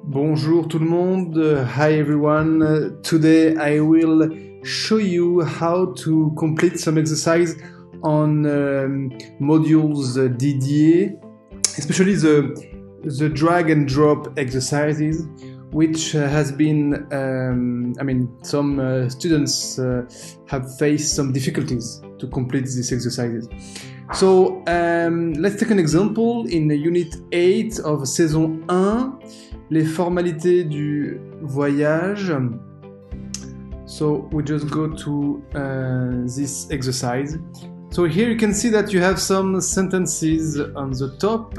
Bonjour tout le monde, hi everyone. Today I will show you how to complete some exercise on modules Didier, especially the drag and drop exercises, which has been, some students have faced some difficulties to complete these exercises. So let's take an example in Unit 8 of Saison 1. Les formalités du voyage. So we just go to this exercise. So here you can see that you have some sentences on the top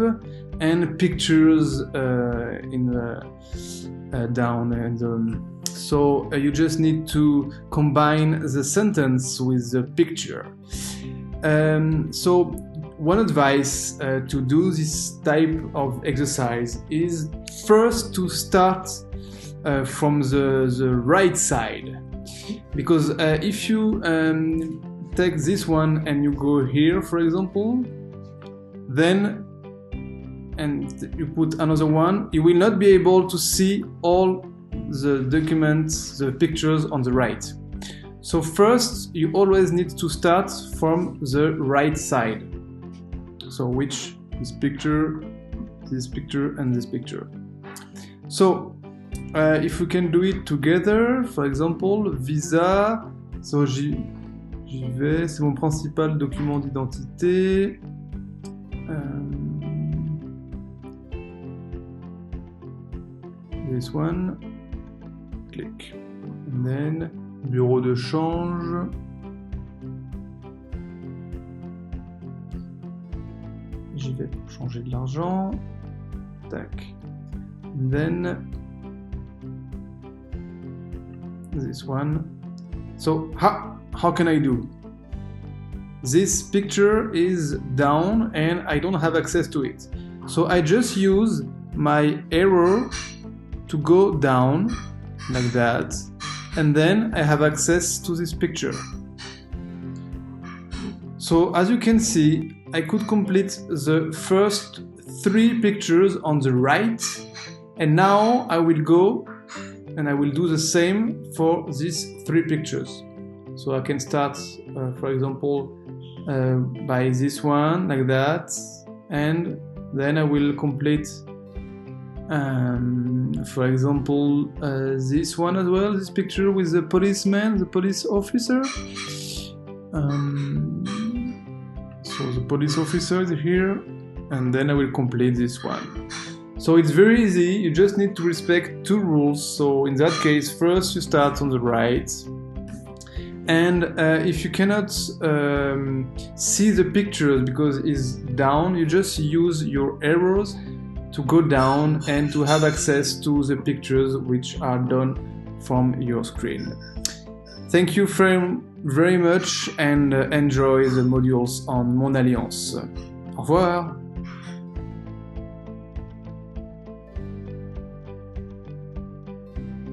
and pictures in the down. And so you just need to combine the sentence with the picture. So one advice to do this type of exercise is first to start from the right side, because if you take this one and you go here, for example, then and you put another one, you will not be able to see all the documents, the pictures on the right. So first you always need to start from the right side. So which this picture, and this picture. So if we can do it together, for example, visa. So j'y vais, c'est mon principal document d'identité. This one, click, and then bureau de change. J'y vais pour changer de l'argent. Tac. And then this one. So how can I do? This picture is down and I don't have access to it. So I just use my arrow to go down like that, and then I have access to this picture. So as you can see, I could complete the first 3 pictures on the right, and now I will go and I will do the same for these 3 pictures. So I can start, for example, by this one, like that, and then I will complete, for example, this one as well, this picture with the policeman, the police officer. So the police officer is here, and then I will complete this one. So it's very easy, you just need to respect 2 rules. So in that case, first you start on the right, and if you cannot see the pictures because it's down, you just use your arrows to go down and to have access to the pictures which are done from your screen. Thank you very much and enjoy the modules on MON ALLIANCE. Au revoir.